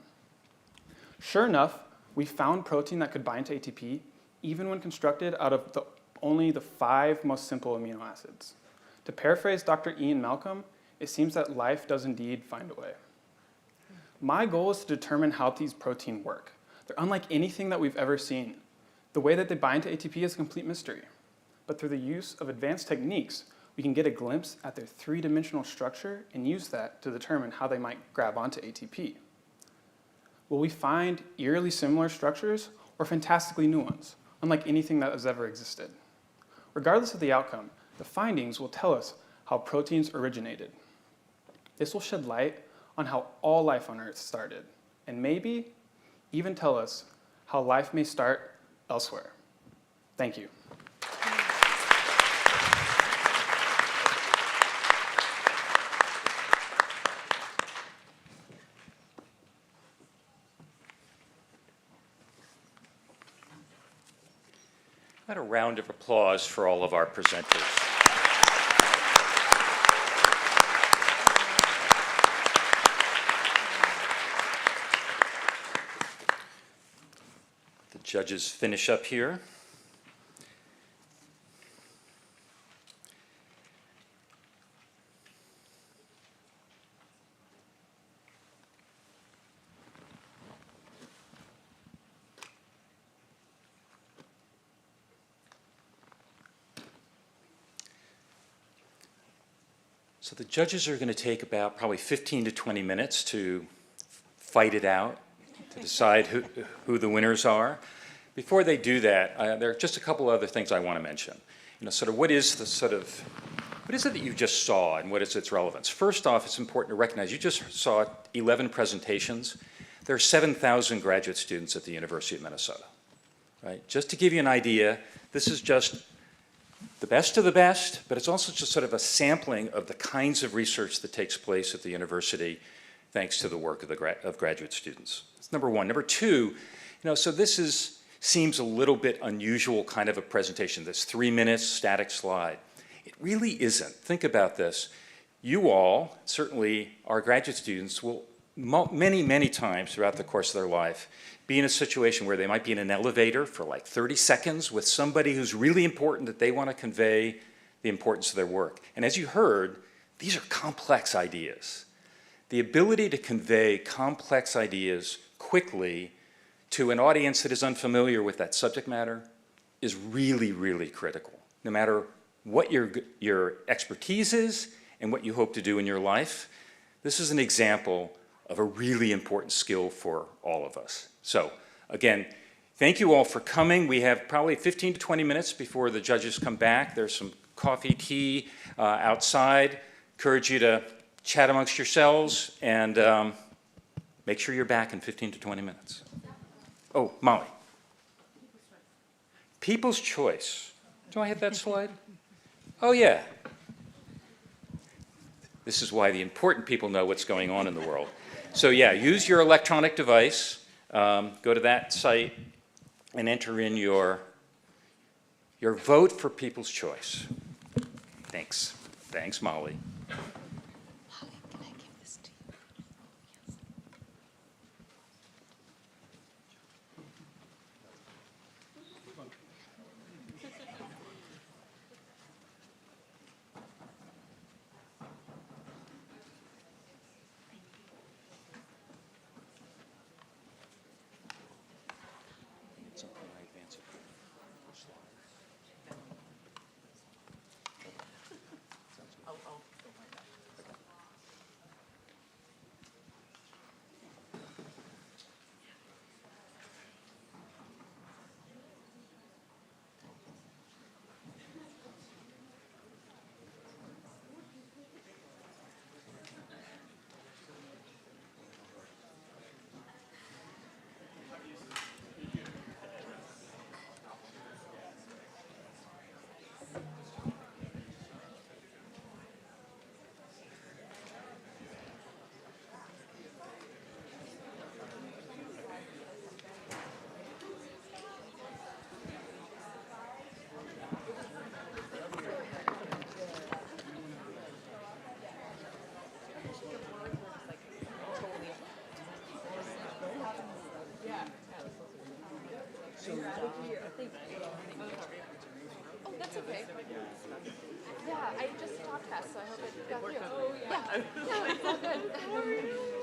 Sure enough, we found protein that could bind to ATP even when constructed out of only the 5 most simple amino acids. To paraphrase Dr. Ian Malcolm, it seems that life does indeed find a way. My goal is to determine how these proteins work. They're unlike anything that we've ever seen. The way that they bind to ATP is a complete mystery. But through the use of advanced techniques, we can get a glimpse at their 3-dimensional structure and use that to determine how they might grab onto ATP. Will we find eerily similar structures or fantastically new ones, unlike anything that has ever existed? Regardless of the outcome, the findings will tell us how proteins originated. This will shed light on how all life on Earth started, and maybe even tell us how life may start elsewhere. Thank you. A round of applause for all of our presenters. The judges finish up here. So the judges are going to take about probably 15 to 20 minutes to fight it out, to decide who the winners are. Before they do that, there are just a couple other things I want to mention. Sort of what is it that you just saw and what is its relevance? First off, it's important to recognize you just saw 11 presentations. There are 7,000 graduate students at the University of Minnesota, right? Just to give you an idea, this is just the best of the best, but it's also just sort of a sampling of the kinds of research that takes place at the university thanks to the work of graduate students. That's number one. Number two, so this seems a little bit unusual kind of a presentation, this 3 minutes static slide. It really isn't. Think about this. You all, certainly our graduate students, will many, many times throughout the course of their life be in a situation where they might be in an elevator for like 30 seconds with somebody who's really important that they want to convey the importance of their work. And as you heard, these are complex ideas. The ability to convey complex ideas quickly to an audience that is unfamiliar with that subject matter is really, really critical. No matter what your expertise is and what you hope to do in your life, this is an example of a really important skill for all of us. So, again, thank you all for coming. We have probably 15 to 20 minutes before the judges come back. There's some coffee, tea outside. Encourage you to chat amongst yourselves and make sure you're back in 15 to 20 minutes. Oh, Molly. People's choice. Do I have that slide? Oh, yeah. This is why the important people know what's going on in the world. So yeah, use your electronic device, go to that site, and enter in your vote for People's Choice. Thanks. Thanks, Molly. Oh, that's okay. Yeah, I just stopped test, so I hope it got through. Oh, yeah. Yeah, it's all good.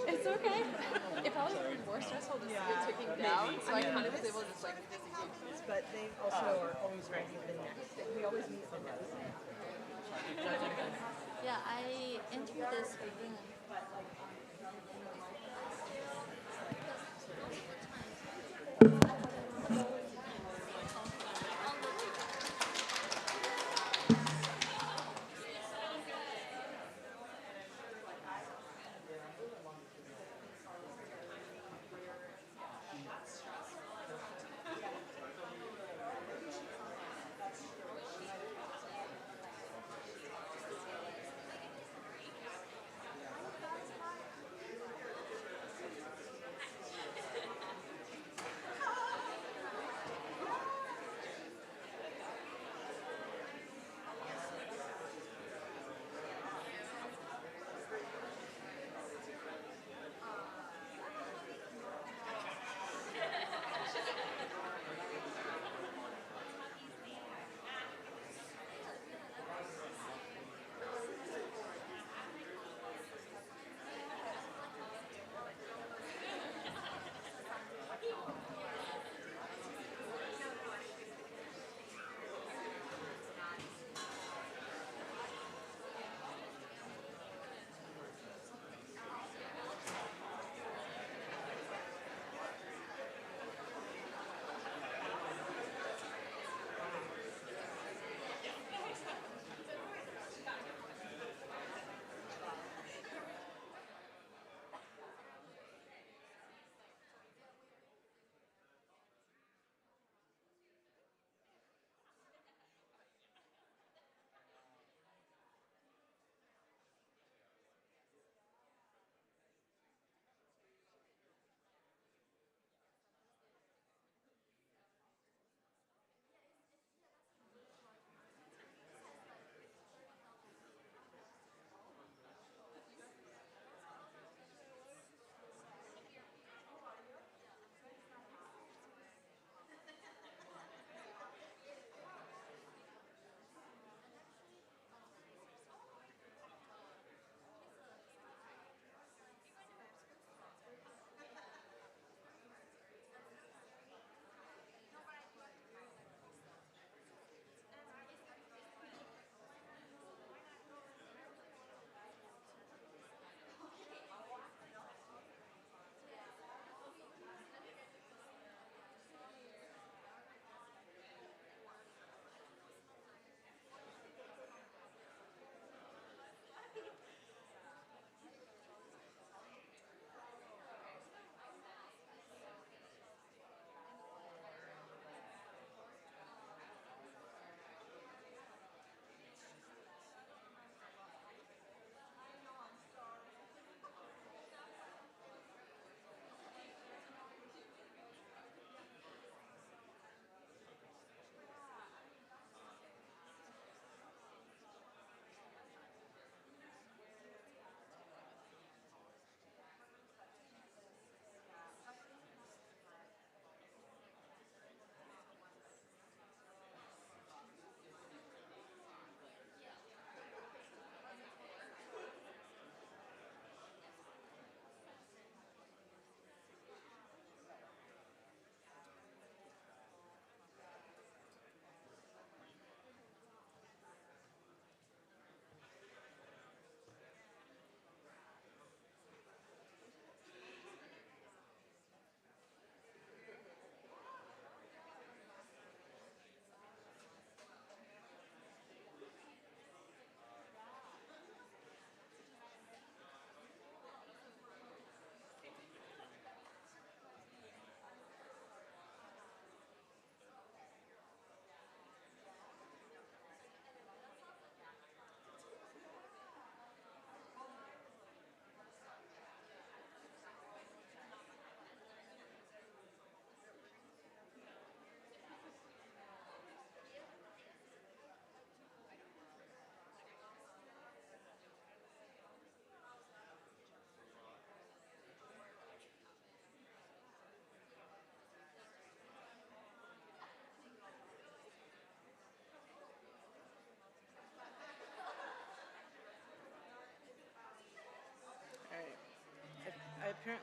It's okay. It probably would have been more stressful just ticking down, so I kind of was able to just like disengage. But they also are always ready the next. We always meet the next. Yeah, I entered this room.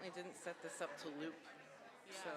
apparently didn't set this up to loop, so.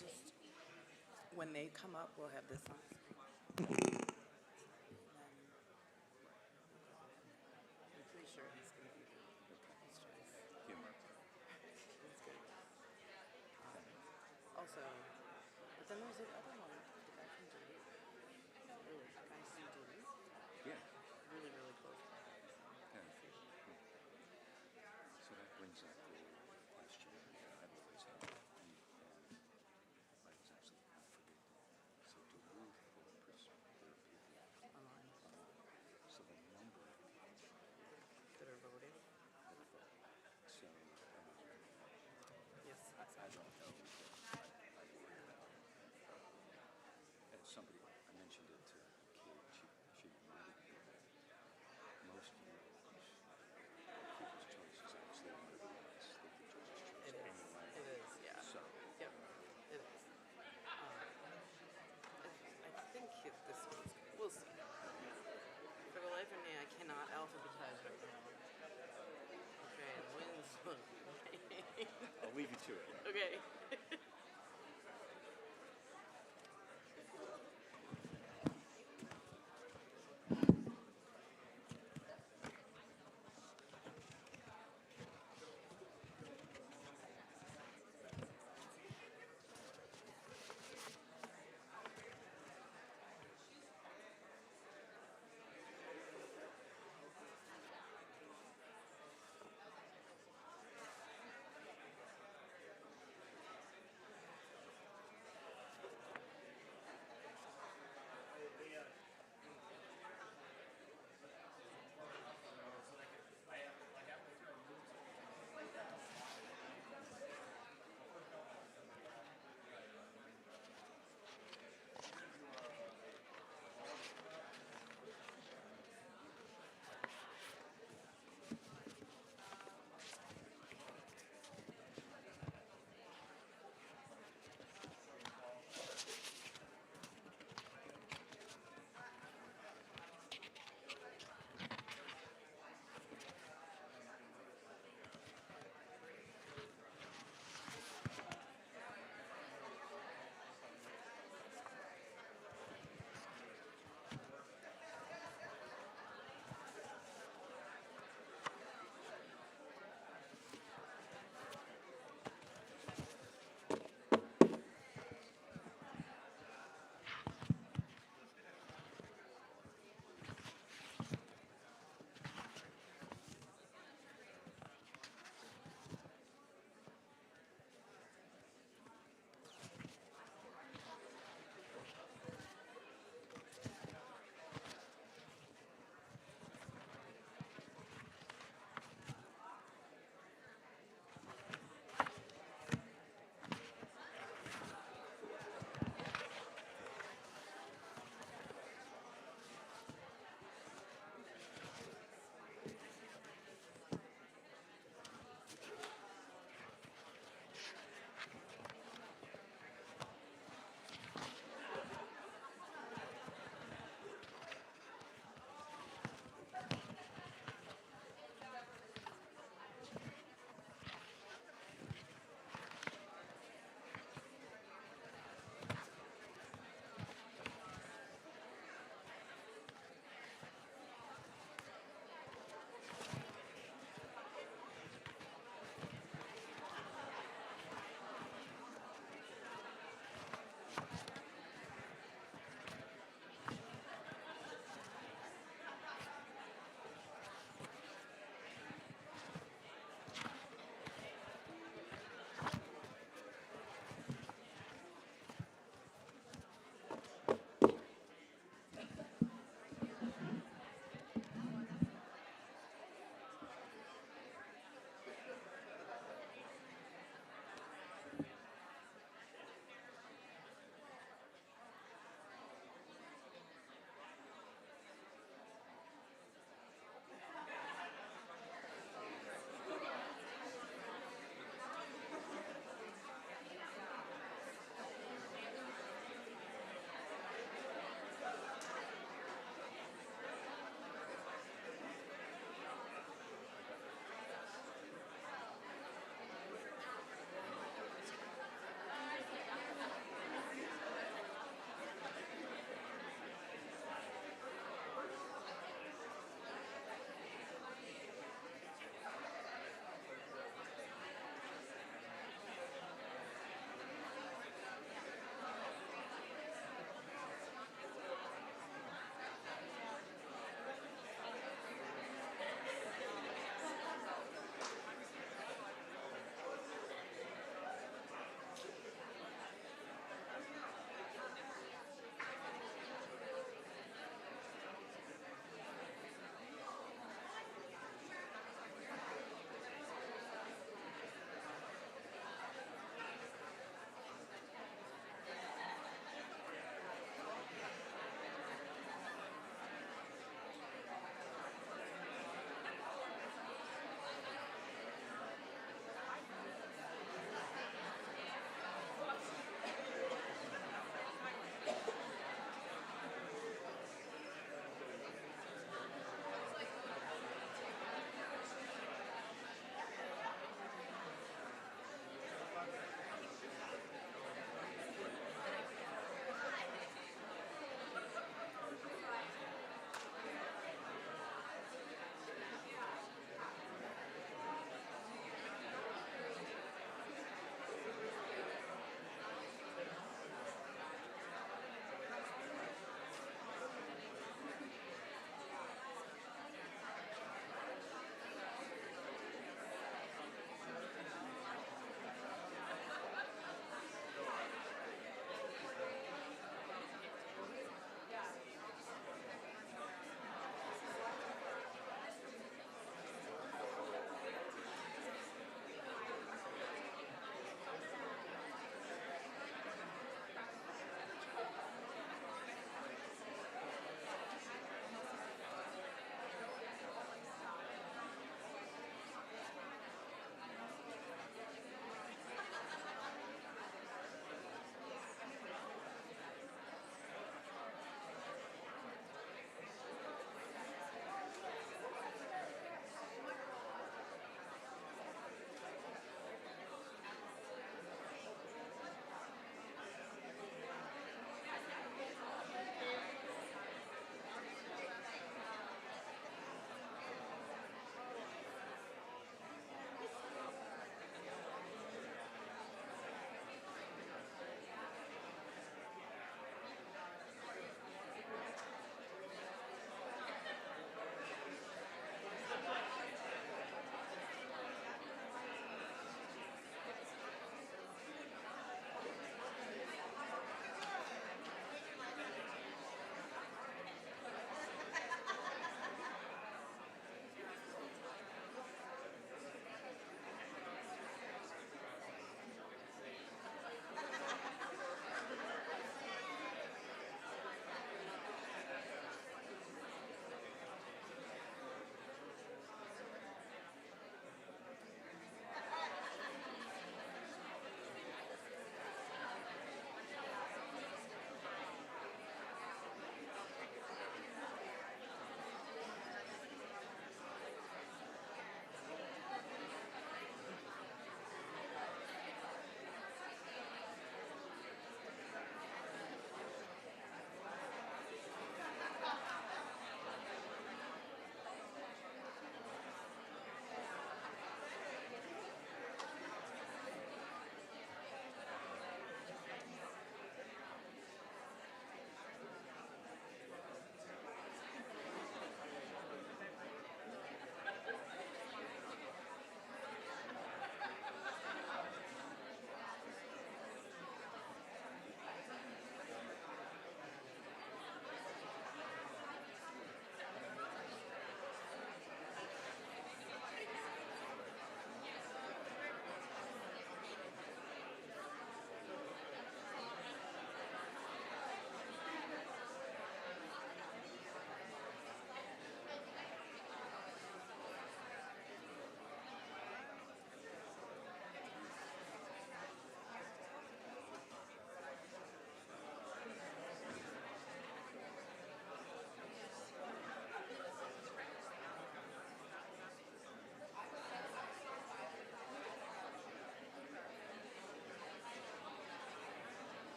we'll just, when they come up, we'll have this on screen. I'm pretty sure he's going to be his choice. Humor. That's good. Also, but then there's the other one, the guy from Duluth. Really, the guy from Duluth. Yeah. Really, really close. Okay. So that brings up the question I've always had, and I was actually I forget. So Duluth for people Online. So the number of people That are voting. that vote. So Yes. I don't know. But I worry about as somebody I mentioned it to Kate. She reminded me that most voters, people's choice is actually one of the ones that the judges choose It is. anyway. It is, yeah. So Yep, it is. I think this one's good. We'll see. For the life of me, I cannot alphabetize right now. Okay, and wins one. I'll leave you to it. Okay.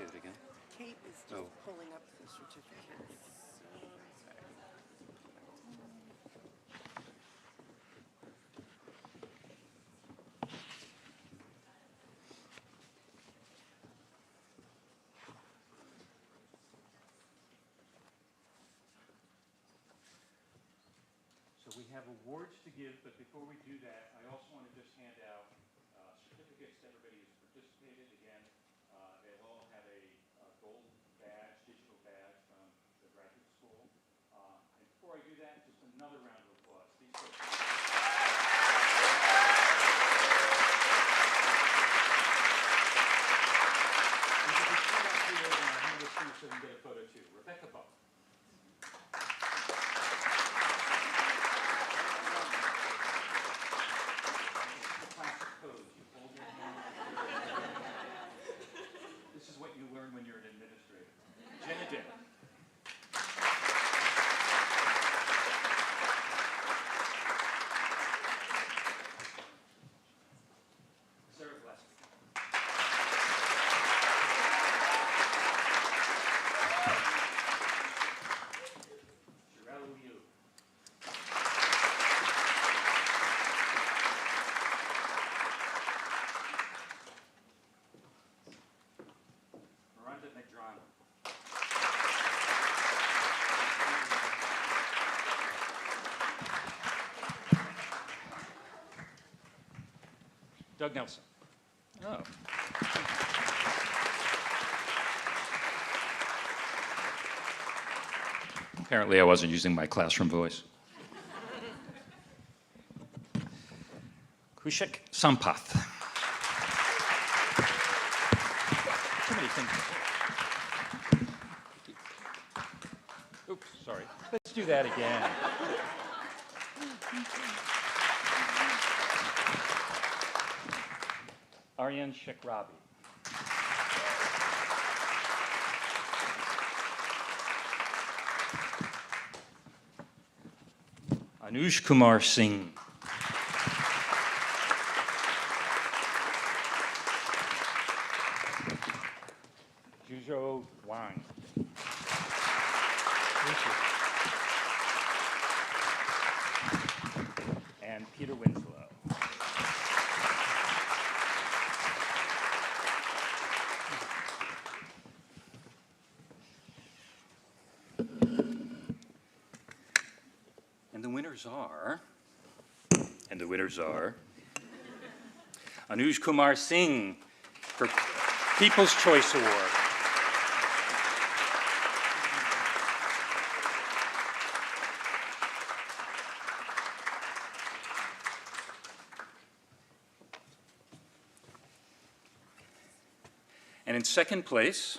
it again? Kate is just pulling up the certificates. So we have awards to give, but before we do that, I also want to just hand out certificates to everybody who's participated. Again, they all have a gold badge, digital badge from the graduate school. And before I do that, just another round of applause. These folks. So we can get a photo too. Rebecca Buck. This is what you learn when you're an administrator. Jenna Dick. Sarah Gillespie. Shirella Liu. Miranda McDron. Doug Nelson. Oh. Apparently I wasn't using my classroom voice. Kushik Sampath. So many things. Oops, sorry. Let's do that again. Aryan Shekrabi. Anuj Kumar Singh. Zhuzhou Wang. And Peter Winslow. And the winners are Anuj Kumar Singh for People's Choice Award. And in second place,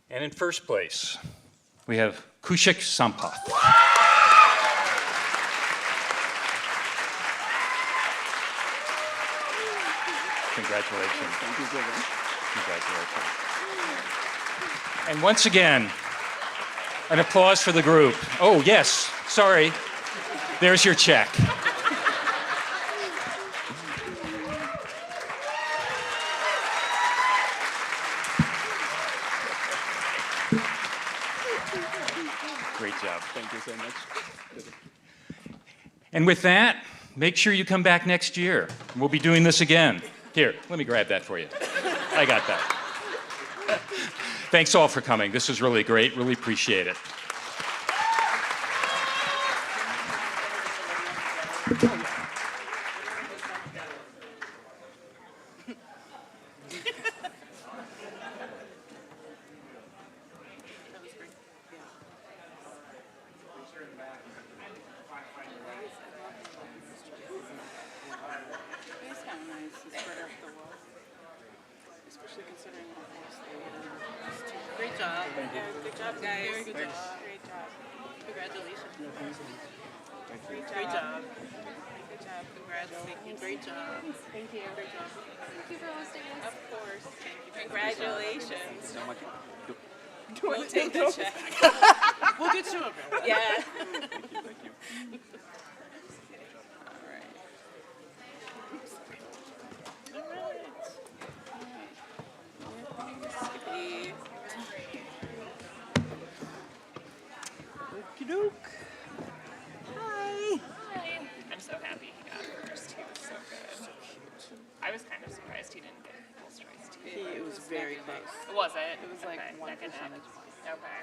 and in first place, we have Kushik Sampath. Congratulations. Thank you so much. Congratulations. And once again, an applause for the group. Oh, yes, sorry. There's your check. Great job. Thank you so much. And with that, make sure you come back next year. We'll be doing this again. Here, let me grab that for you. I got that. Thanks all for coming. This is really great. Really appreciate it. Great job. Good job, guys. Very good job. Great job. Congratulations. Great job. Good job. Congrats. Thank you. Great job. Thank you. Great job. Thank you for hosting us. Of course. Thank you. Congratulations. So much. We'll take the check. We'll get you a bill. Yeah. Thank you. Skippy. Okey-doke. Hi. Hi. I'm so happy he got first. He was so good. I was kind of surprised he didn't get People's Choice too. It was very close. Was it? It was like Okay, 1 neck and neck. percentage point. Okay.